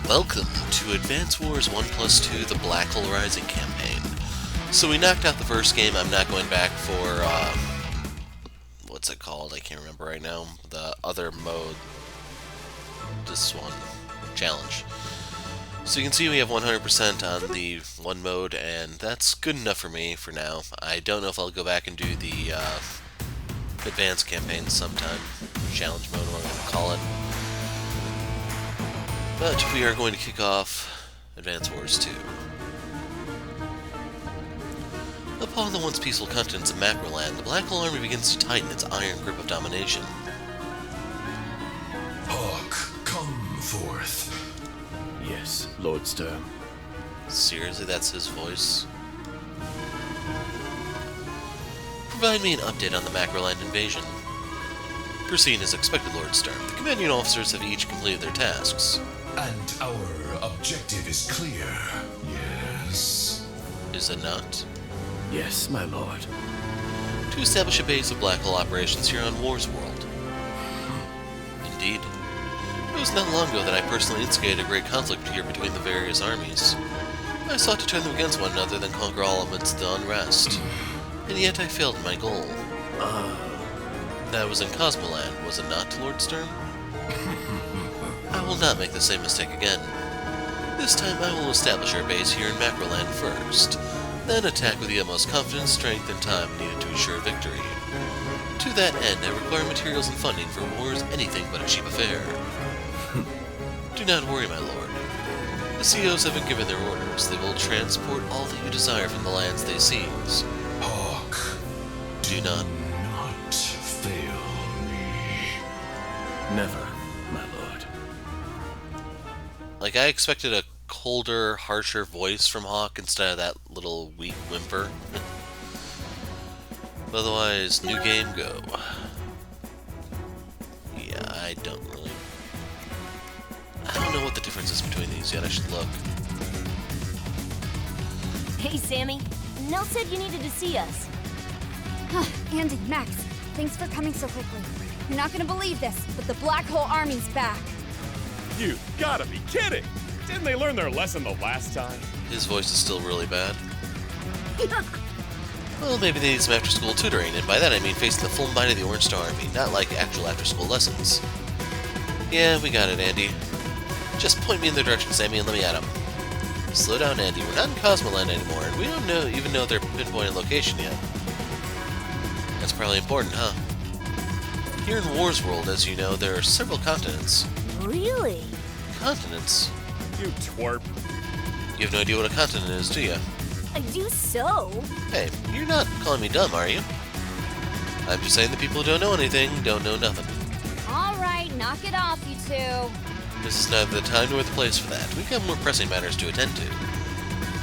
Welcome to Advance Wars 1+2, the Black Hole Rising campaign. So we knocked out the first game. I'm not going back for, what's it called? I can't remember right now. The other mode. This one. Challenge. So you can see we have 100% on the one mode, and that's good enough for me for now. I don't know if I'll go back and do the advanced campaign sometime. Challenge mode, what I'm going to call it. But we are going to kick off Advance Wars 2. Upon the once peaceful continents of Macroland, the Black Hole Army begins to tighten its iron grip of domination. Hawk, come forth. Yes, Lord Sturm. Seriously, that's his voice? Provide me an update on the Macroland invasion. Proceeding as expected, Lord Sturm. The commanding officers have each completed their tasks. And our objective is clear, yes? Is it not? Yes, my lord. To establish a base of Black Hole operations here on Wars World. Indeed. It was not long ago that I personally instigated a great conflict here between the various armies. I sought to turn them against one another, then conquer all amidst the unrest. And yet I failed in my goal. That was in Cosmoland, was it not, Lord Sturm? I will not make the same mistake again. This time I will establish our base here in Macroland first, then attack with the utmost confidence, strength, and time needed to ensure victory. To that end, I require materials and funding for wars anything but a cheap affair. Do not worry, my lord. The COs have been given their orders. They will transport all that you desire from the lands they seize. Hawk, Do not. not fail me. Never, my lord. Like, I expected a colder, harsher voice from Hawk instead of that little weak whimper. But otherwise, new game, go. Yeah, I don't know what the difference is between these yet. I should look. Hey, Sammy. Nell said you needed to see us. Andy, Max, thanks for coming so quickly. You're not gonna believe this, but the Black Hole Army's back. You gotta be kidding! Didn't they learn their lesson the last time? His voice is still really bad. Well, maybe they need some after-school tutoring, and by that I mean facing the full might of the Orange Star Army, not like actual after-school lessons. Yeah, we got it, Andy. Just point me in their direction, Sammy, and let me at them. Slow down, Andy. We're not in Cosmoland anymore, and we don't even know their pinpointed location yet. That's probably important, huh? Here in Wars World, as you know, there are several continents. Really? Continents? You twerp. You have no idea what a continent is, do you? I do so. Hey, you're not calling me dumb, are you? I'm just saying the people who don't know anything don't know nothing. All right, knock it off, you two. This is neither the time nor the place for that. We've got more pressing matters to attend to.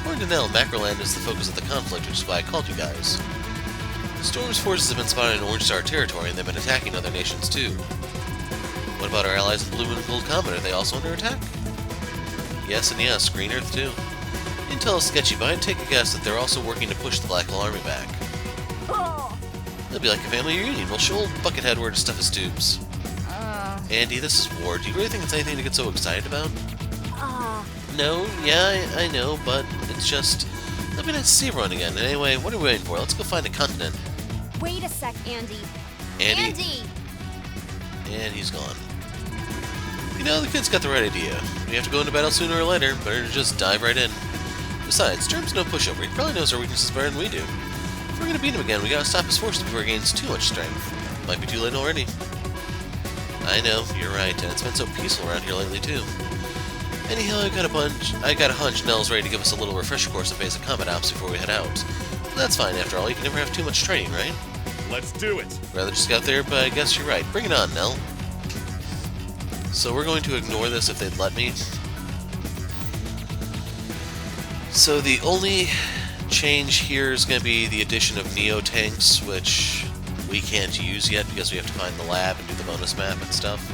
According to Nell, Macroland is the focus of the conflict, which is why I called you guys. Storm's forces have been spotted in Orange Star territory, and they've been attacking other nations too. What about our allies in Blue and Gold Comet? Are they also under attack? Yes and yes, Green Earth too. Intel is sketchy, but I'd take a guess that they're also working to push the Black Hole Army back. Oh. It'll be like a family reunion. We'll show old Buckethead where to stuff his tubes. Andy, this is war. Do you really think it's anything to get so excited about? No, yeah, I know, but it's just... It'll be nice to see everyone again. And anyway, what are we waiting for? Let's go find a continent. Wait a sec, Andy. Andy? And he's gone. You know, the kid's got the right idea. We have to go into battle sooner or later. Better to just dive right in. Besides, Sturm's no pushover. He probably knows our weaknesses better than we do. If we're gonna beat him again, we gotta stop his forces before he gains too much strength. Might be too late already. I know, you're right, and it's been so peaceful around here lately too. Anyhow, I got a hunch Nell's ready to give us a little refresher course of basic combat ops before we head out. But that's fine, after all. You can never have too much training, right? Let's do it! Rather just get out there, but I guess you're right. Bring it on, Nell. So we're going to ignore this if they'd let me. So the only change here is going to be the addition of Neo tanks, which we can't use yet because we have to find the lab and do the bonus map and stuff.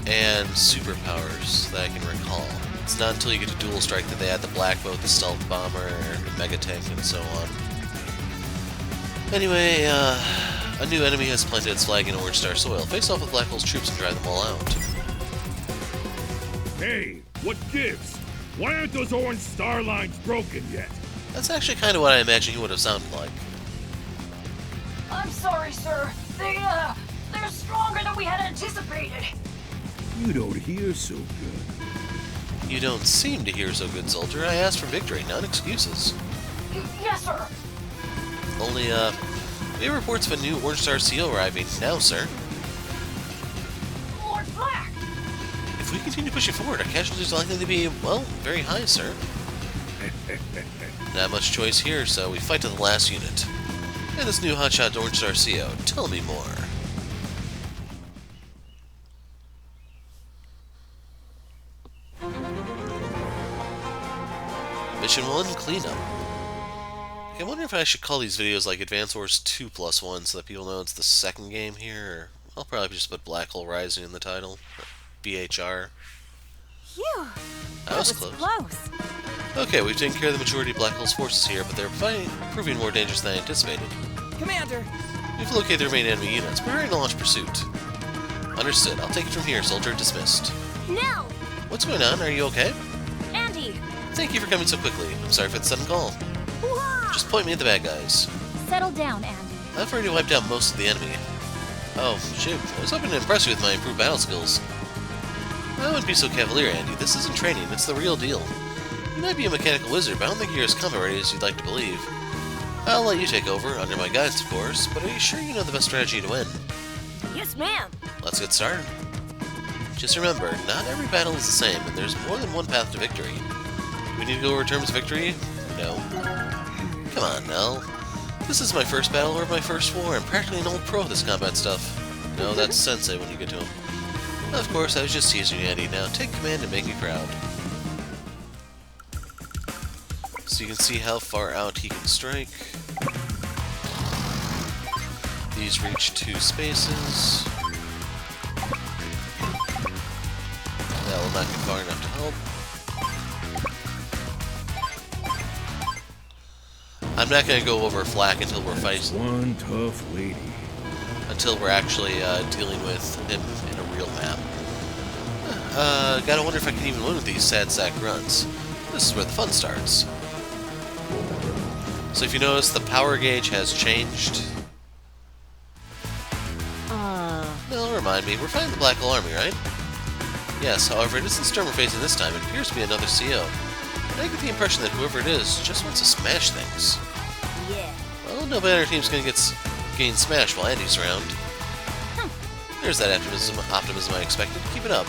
And superpowers that I can recall. It's not until you get to Dual Strike that they add the Black Boat, the Stealth Bomber, the Mega Tank, and so on. Anyway, a new enemy has planted its flag in Orange Star soil. Face off with Black Hole's troops and drive them all out. Hey, what gives? Why aren't those orange star lines broken yet? That's actually kind of what I imagine he would have sounded like. I'm sorry, sir. They're stronger than we had anticipated. You don't hear so good. You don't seem to hear so good, soldier. I asked for victory, not excuses. Yes, sir. Only, we have reports of a new Orange Star CO arriving now, sir. Lord Flak. If we continue pushing forward, our casualties are likely to be, well, very high, sir. Not much choice here, so we fight to the last unit. And this new hotshot Orange Star CO, tell me more. Mission 1, Cleanup. I wonder if I should call these videos like Advance Wars 2+1 so that people know it's the second game here, or I'll probably just put Black Hole Rising in the title. BHR. Phew! That was close. Okay, we've taken care of the majority of Black Hole's forces here, but they're proving more dangerous than I anticipated. Commander! We've located the remaining enemy units. We're ready to launch pursuit. Understood. I'll take it from here, soldier. Dismissed. Nell! What's going on? Are you okay? Andy! Thank you for coming so quickly. I'm sorry for the sudden call. Just point me at the bad guys. Settle down, Andy. I've already wiped out most of the enemy. Oh, shoot. I was hoping to impress you with my improved battle skills. I wouldn't be so cavalier, Andy. This isn't training. It's the real deal. You might be a mechanical wizard, but I don't think you're as combat ready as you'd like to believe. I'll let you take over, under my guidance, of course, but are you sure you know the best strategy to win? Yes, ma'am. Let's get started. Just remember, not every battle is the same, and there's more than one path to victory. Do we need to go over terms of victory? No. Come on, Nell. This is my first battle or my first war. I'm practically an old pro at this combat stuff. No, that's sensei when you get to him. Of course, I was just teasing you, Andy. Now, take command and make me proud. So you can see how far out he can strike. These reach 2 spaces. That will not get far enough to help. I'm not going to go over Flak until we're fighting. One tough lady. Until we're actually dealing with him in a real map. Gotta wonder if I can even win with these sad sack grunts. This is where the fun starts. So if you notice, the power gauge has changed. No, remind me, we're fighting the Black Hole Army, right? Yes, however, it isn't Sturm we're facing this time. It appears to be another CO. I get the impression that whoever it is just wants to smash things. Yeah. Well, nobody on our team's gonna getting smashed while Andy's around. There's that optimism I expected. Keep it up.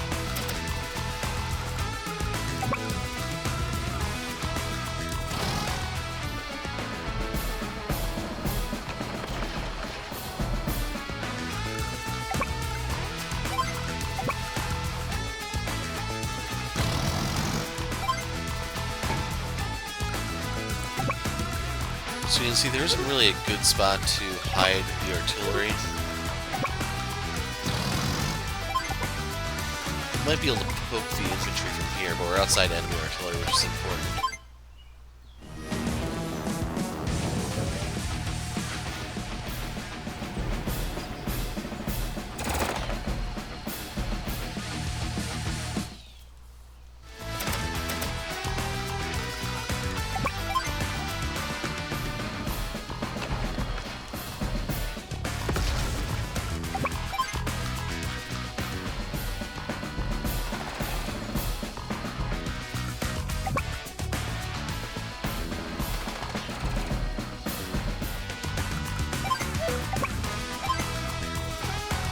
So you can see there isn't really a good spot to hide the artillery. Might be able to poke the infantry from here, but we're outside enemy artillery, which is important.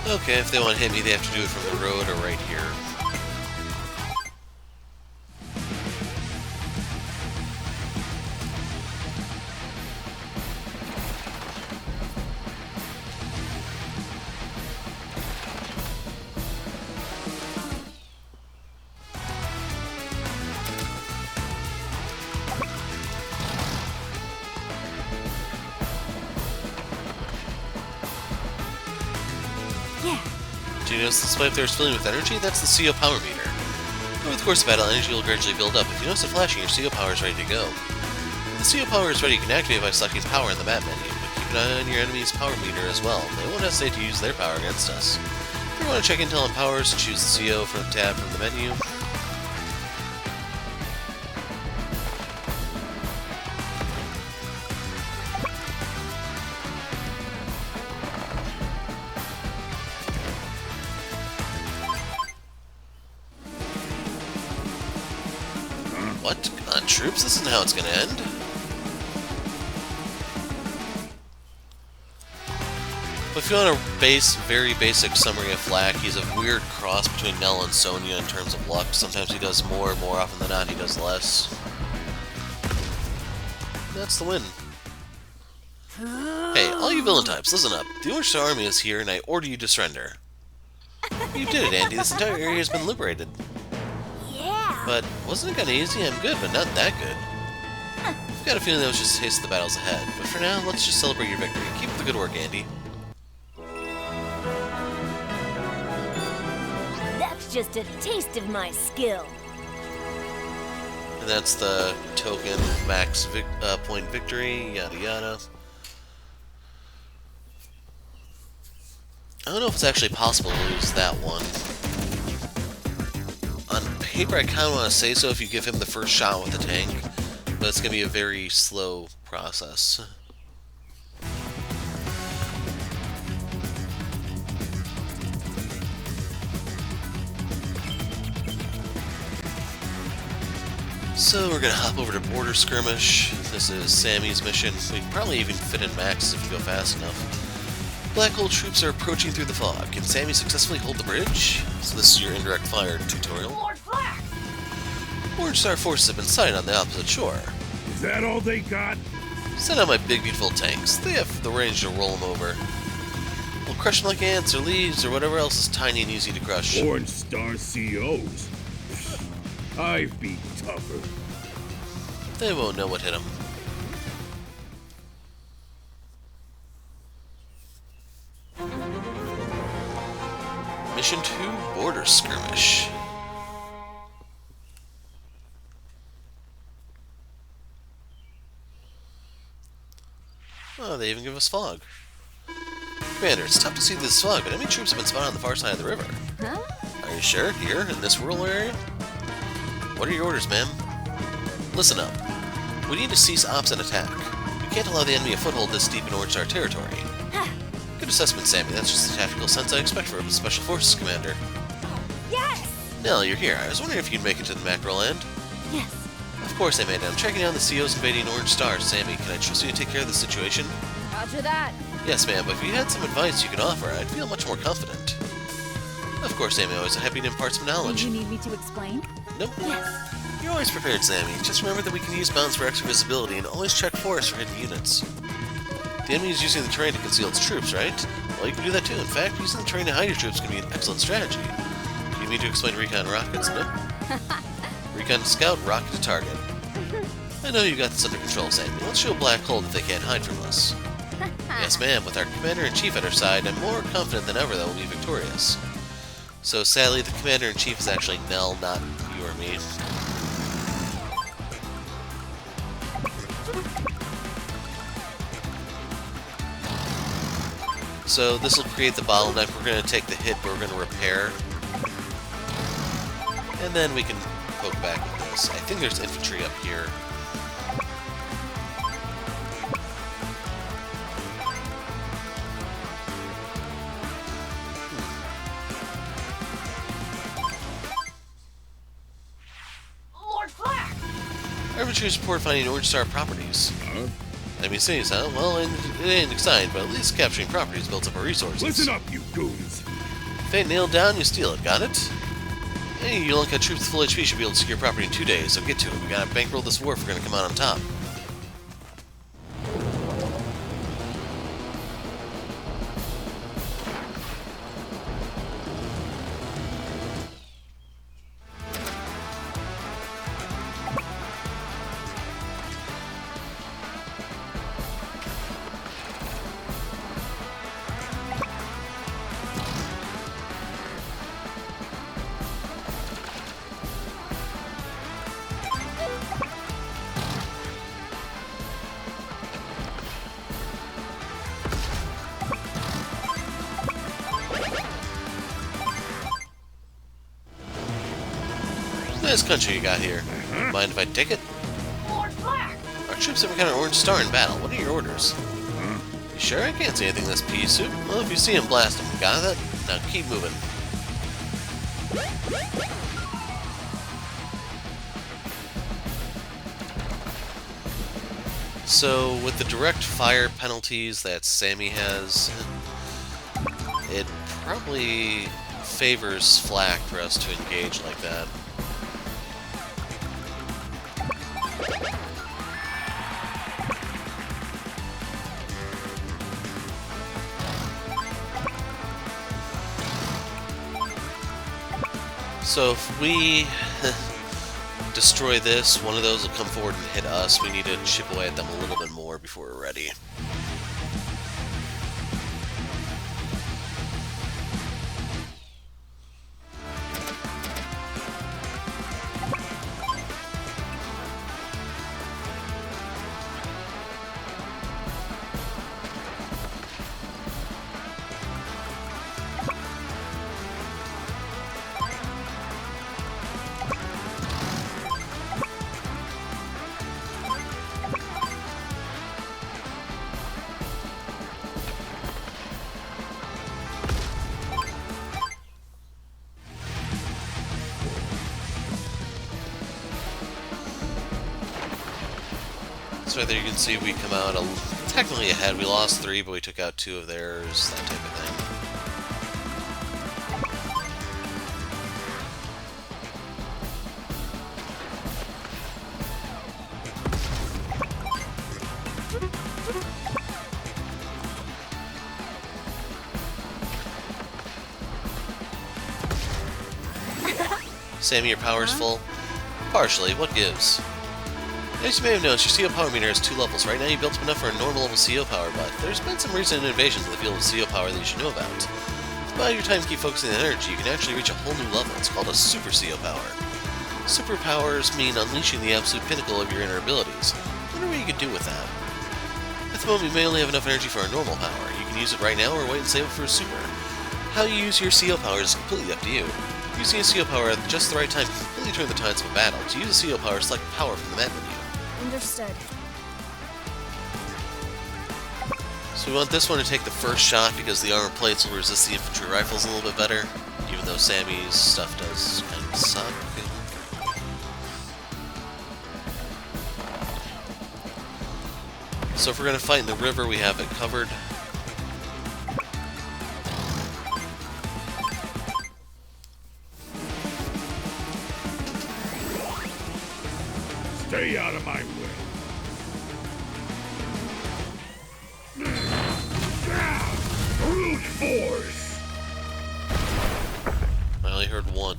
Okay, if they want to hit me, they have to do it from the road or right here. Do you notice the display up there is filling with energy? That's the CO power meter. Over the course of battle, energy will gradually build up. If you notice it flashing, your CO power is ready to go. When the CO power is ready, you can activate it by selecting power in the map menu, but keep an eye on your enemy's power meter as well. They won't hesitate to use their power against us. If you want to check intel on powers, choose the CO from the tab from the menu. What? Come on, troops, this isn't how it's gonna end. But if you want a very basic summary of Flak, he's a weird cross between Nell and Sonja in terms of luck. Sometimes he does more often than not he does less. That's the win. Hey, all you villain types, listen up. The Orange Star Army is here, and I order you to surrender. You did it, Andy. This entire area has been liberated. Yeah. But wasn't it kind of easy? I'm good, but not that good. I've got a feeling that was just a taste of the battles ahead. But for now, let's just celebrate your victory. Keep up the good work, Andy. That's just a taste of my skill. And that's the token max point victory, yada yada. I don't know if it's actually possible to lose that one. On paper, I kind of want to say so if you give him the first shot with the tank, but it's going to be a very slow process. So we're going to hop over to Border Skirmish. This is Sammy's mission. We can probably even fit in Max if we go fast enough. Black hole troops are approaching through the fog. Can Sammy successfully hold the bridge? So this is your indirect fire tutorial. Lord Flak! Orange Star forces have been sighted on the opposite shore. Is that all they got? Send out my big beautiful tanks. They have the range to roll them over. We'll crush them like ants or leaves or whatever else is tiny and easy to crush. Orange Star COs. I've been tougher. They won't know what hit them. Mission 2, Border Skirmish. Oh, they even give us fog. Commander, it's tough to see this fog, but enemy troops have been spotted on the far side of the river. Huh? Are you sure? Here, in this rural area? What are your orders, ma'am? Listen up. We need to cease ops and attack. We can't allow the enemy a foothold this deep in Orange Star territory. Good assessment, Sammy. That's just the tactical sense I expect from a Special Forces commander. Yes! Nell, you're here. I was wondering if you'd make it to the macro land. Yes. Of course I made it. I'm tracking down the COs invading Orange Star. Sammy, can I trust you to take care of the situation? Roger that. Yes, ma'am, but if you had some advice you could offer, I'd feel much more confident. Of course, Sammy, always happy to impart some knowledge. You need me to explain? Nope. Yes. You're always prepared, Sammy. Just remember that we can use bounds for extra visibility and always check forests for hidden units. The enemy is using the terrain to conceal its troops, right? Well, you can do that too. In fact, using the terrain to hide your troops can be an excellent strategy. Do you mean to explain recon rockets? Nope. Recon to scout, rocket to target. I know you got this under control, Sammy. Let's show Black Hole that they can't hide from us. Yes, ma'am. With our Commander-in-Chief at our side, I'm more confident than ever that we'll be victorious. So, sadly, the Commander-in-Chief is actually Nell, not you or me. So this will create the bottleneck. We're going to take the hit, but we're going to repair. And then we can poke back with this. I think there's infantry up here. Lord Flak! Our infantry's report finding Orange Star properties. Enemy cities, huh? Well, it ain't exciting, but at least capturing properties builds up our resources. Listen up, you goons. If they ain't nailed down, you steal it. Got it? Hey, you Lanka troops with full HP should be able to secure property in 2 days, so get to it. We gotta bankroll this war if we're gonna come out on top. Nice country you got here. Mind if I take it? Lord Flak! Our troops have encountered Orange Star in battle. What are your orders? You sure? I can't see anything in this pea suit. Well, if you see him, blast him. Got that? Now keep moving. So, with the direct fire penalties that Sammy has, it probably favors Flak for us to engage like that. So if we destroy this, one of those will come forward and hit us. We need to chip away at them a little bit more before we're ready. So right there you can see we come out technically ahead. We lost 3, but we took out 2 of theirs, that type of thing. Sammy, your power's full? Partially. What gives? As you may have noticed, your CO power meter has 2 levels. Right now you built up enough for a normal level CO power, but there's been some recent innovations in the field of CO power that you should know about. If by your time keep focusing on energy, you can actually reach a whole new level. It's called a super CO power. Superpowers mean unleashing the absolute pinnacle of your inner abilities. I wonder what you could do with that. At the moment, you may only have enough energy for a normal power. You can use it right now or wait and save it for a super. How you use your CO power is completely up to you. Using a CO power at just the right time can completely turn the tides of a battle. To use a CO power, select power from the map menu. Understood. So we want this one to take the first shot because the armor plates will resist the infantry rifles a little bit better, even though Sammy's stuff does kind of suck. So if we're going to fight in the river, we have it covered. Stay out of my way. Brute force! I only heard one.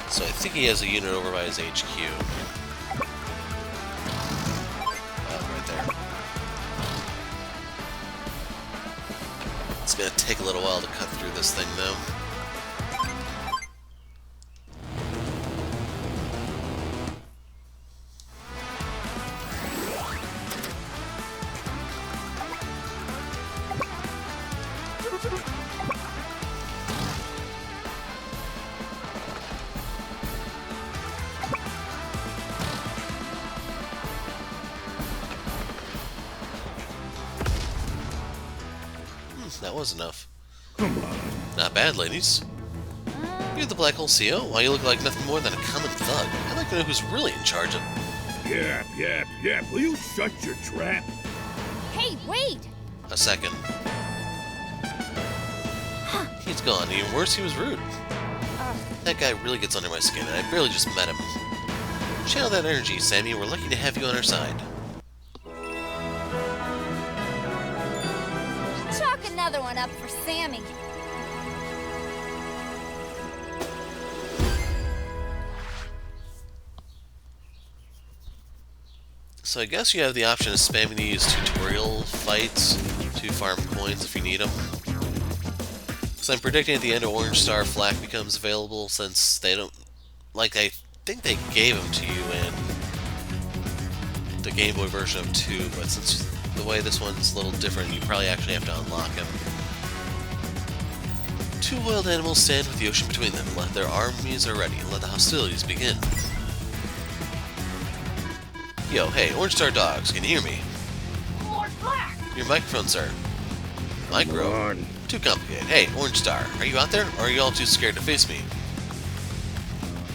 So I think he has a unit over by his HQ. Right there. It's gonna take a little while to cut through this thing, though. That was enough. Not bad, ladies. You're the Black Hole CO? Why, you look like nothing more than a common thug. I'd like to know who's really in charge of... Yep. Will you shut your trap? Hey, wait! A second. He's gone. Even worse, he was rude. That guy really gets under my skin, and I barely just met him. Channel that energy, Sammy. We're lucky to have you on our side. Chalk another one up for Sammy. So I guess you have the option of spamming these tutorial fights to farm coins if you need them. So I'm predicting at the end of Orange Star, Flak becomes available since they don't... Like, I think they gave them to you in the Game Boy version of 2, but since the way this one's a little different. You probably actually have to unlock him. Two wild animals stand with the ocean between them. Let their armies are ready and let the hostilities begin. Yo, hey, Orange Star Dogs, can you hear me? Lord Flak! Your microphone, sir. Micro? Too complicated. Hey, Orange Star, are you out there, or are you all too scared to face me?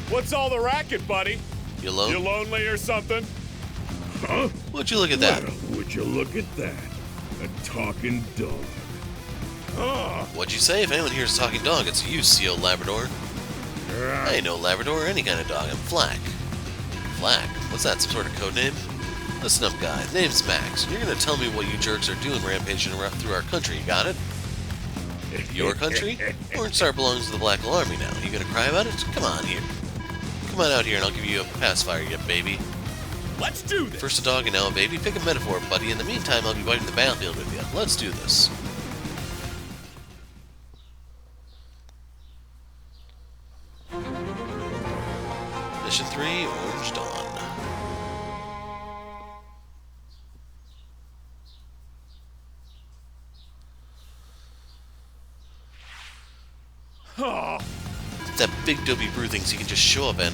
What's all the racket, buddy? You alone? You lonely or something? Huh? Would you look at that? Well, would you look at that? A talking dog. What'd you say? If anyone hears a talking dog, it's you, Seal Labrador. I ain't no Labrador or any kind of dog. I'm Flak. Flak? What's that, some sort of code name? Listen up, guy. Name's Max. You're gonna tell me what you jerks are doing rampaging around through our country, you got it? Your country? Orange Star belongs to the Black Hole Army now. You gonna cry about it? Come on here. Come on out here and I'll give you a pacifier, you baby. Let's do this! First a dog and now a baby. Pick a metaphor, buddy. In the meantime, I'll be wiping the battlefield with you. Let's do this. Mission 3, Orange Dawn. Oh, That big dopey brew thinks he can just show up in.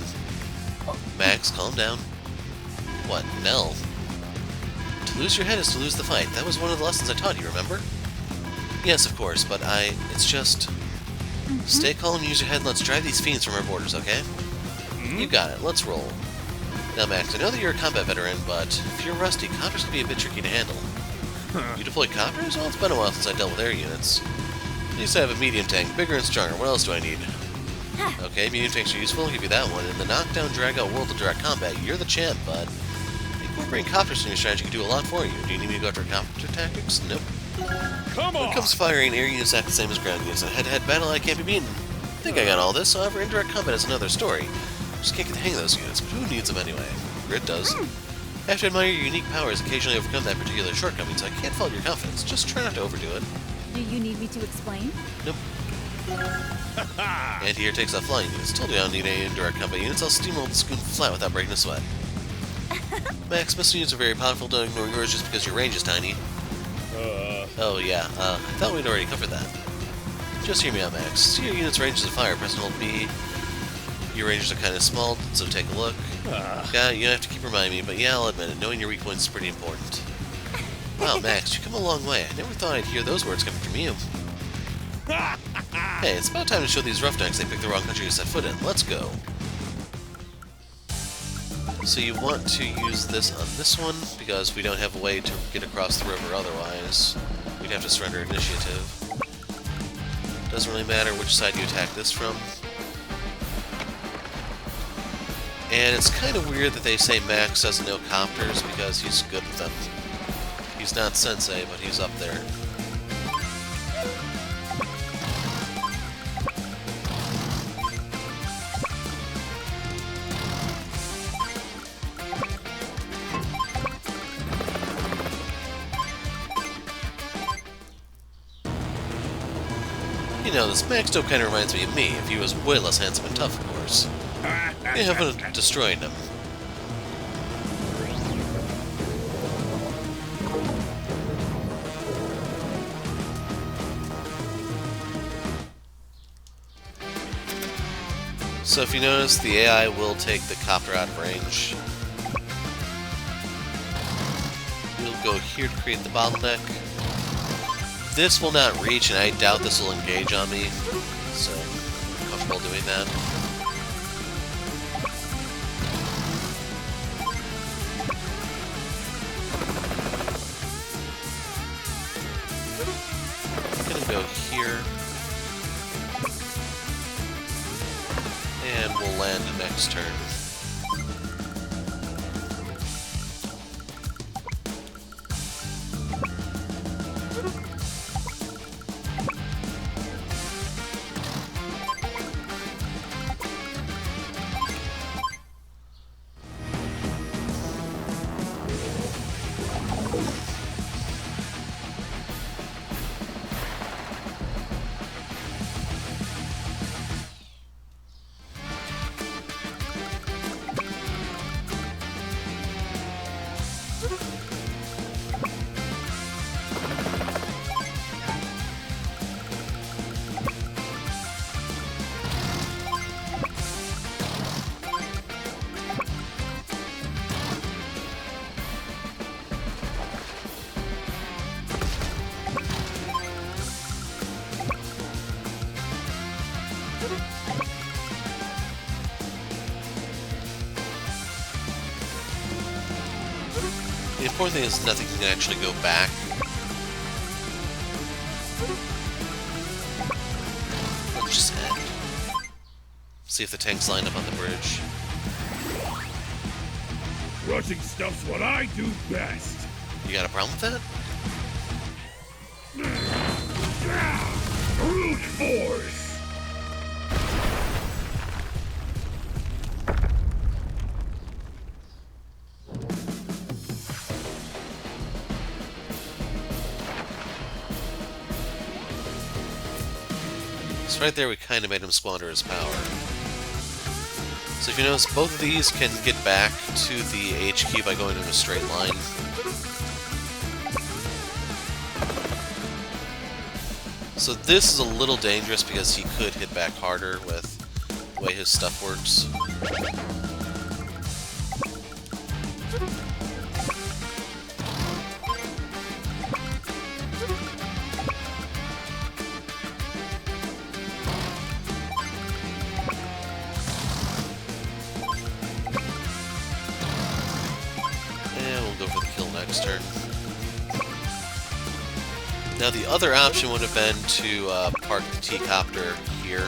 Max, calm down. What, Nell? To lose your head is to lose the fight. That was one of the lessons I taught you, remember? Yes, of course, but it's just... Stay calm, use your head, and let's drive these fiends from our borders, okay? You got it, let's roll. Now, Max, I know that you're a combat veteran, but if you're rusty, copters can be a bit tricky to handle. You deploy copters? Well, it's been a while since I dealt with air units. I used to have a medium tank, bigger and stronger. What else do I need? Okay, medium tanks are useful, I'll give you that one. In the knockdown, drag-out world of direct combat, you're the champ, bud. Incorporating copters in your strategy can do a lot for you. Do you need me to go after copter tactics? Nope. come When on! it comes to firing, air units act the same as ground units. In a head-to-head battle, I can't be beaten. I think I got all this, however, indirect combat is another story. Just can't get the hang of those units, but who needs them anyway? Grit does. I have to admire your unique powers occasionally overcome that particular shortcoming, so I can't fault your confidence. Just try not to overdo it. Do you need me to explain? Nope. And here takes off flying units. Told you I don't need any indirect combat units. I'll steamroll the scoop flat without breaking a sweat. Max, missile units are very powerful. Don't ignore yours just because your range is tiny. Oh yeah, I thought we'd already covered that. Just hear me out, Max. See your unit's ranges of fire. Press and hold B. Your ranges are kind of small, so take a look. Yeah, you don't have to keep reminding me, but yeah, I'll admit it. Knowing your weak points is pretty important. Wow, Max, you've come a long way. I never thought I'd hear those words coming from you. Hey, it's about time to show these roughnecks they picked the wrong country to set foot in. Let's go. So you want to use this on this one, because we don't have a way to get across the river otherwise. We'd have to surrender initiative. Doesn't really matter which side you attack this from. And it's kind of weird that they say Max doesn't know copters, because he's good with them. He's not Sensei, but he's up there. You know, this Max dope kind of reminds me of me, if he was way less handsome and tough, of course. You haven't destroyed him. So if you notice, the AI will take the copter out of range. We'll go here to create the bottleneck. This will not reach, and I doubt this will engage on me, so I'm comfortable doing that. I'm gonna go here. And we'll land next turn. The important thing is nothing can actually go back. Let's just end. See if the tanks line up on the bridge. Rushing stuff's what I do best. You got a problem with that? Brute force. So right there we kind of made him squander his power. So if you notice, both of these can get back to the HQ by going in a straight line. So this is a little dangerous because he could hit back harder with the way his stuff works. Go for the kill next turn. Now the other option would have been to park the T-copter here.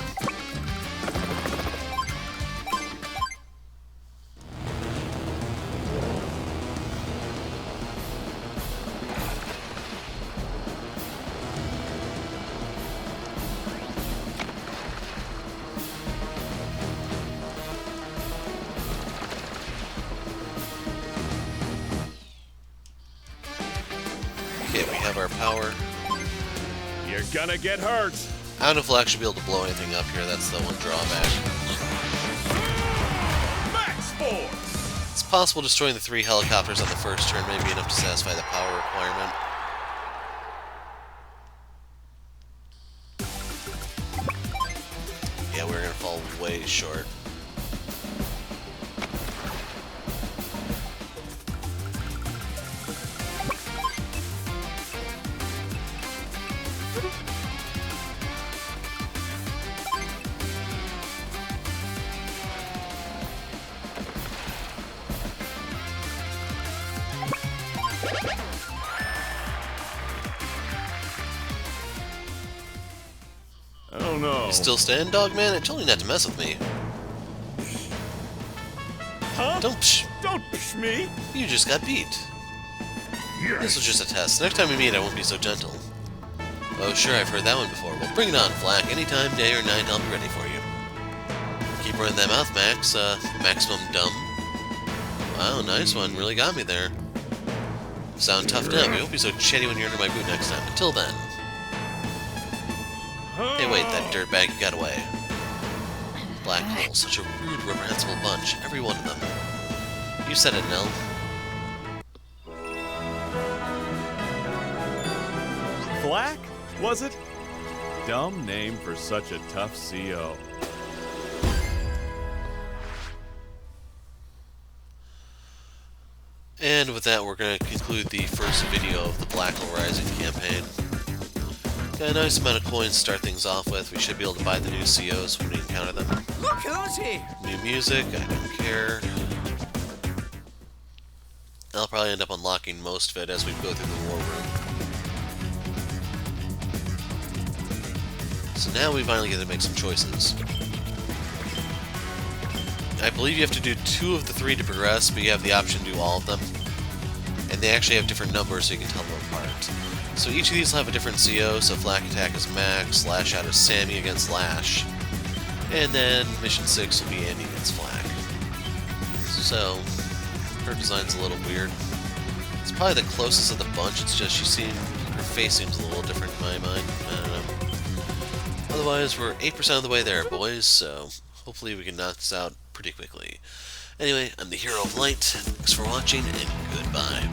Okay, we have our power. You're gonna get hurt. I don't know if we'll actually be able to blow anything up here, that's the one drawback. Max force. It's possible destroying the 3 helicopters on the first turn may be enough to satisfy the power requirement. Yeah, we're gonna fall way short. Oh no. You still stand, Dogman? I told you not to mess with me. Huh? Don't psh. Don't psh me. You just got beat. This was just a test. Next time we meet, I won't be so gentle. Oh, sure, I've heard that one before. Well, bring it on, Flak. Anytime, day or night, I'll be ready for you. Keep running that mouth, Max. Maximum dumb. Wow, nice one. Really got me there. Sound toughed up. We won't be so chatty when you're under my boot next time. Until then. Hey, wait, that dirtbag got away. Black hole, such a rude, reprehensible bunch. Every one of them. You said it, Nell. Flak, was it? Dumb name for such a tough CO. And with that, we're going to conclude the first video of the Black Hole Rising campaign. Got a nice amount of coins to start things off with. We should be able to buy the new COs when we encounter them. Look who's here! New music, I don't care. I'll probably end up unlocking most of it as we go through the war room. So now we finally get to make some choices. I believe you have to do 2 of the 3 to progress, but you have the option to do all of them. And they actually have different numbers so you can tell them apart. So each of these will have a different CO, so Flak Attack is Max, Lash Out is Sammy against Lash. And then Mission 6 will be Andy against Flak. So, her design's a little weird. It's probably the closest of the bunch, it's just her face seems a little different in my mind. I don't know. Otherwise, we're 8% of the way there, boys, so hopefully we can knock this out pretty quickly. Anyway, I'm the Hero of Light. Thanks for watching, and goodbye.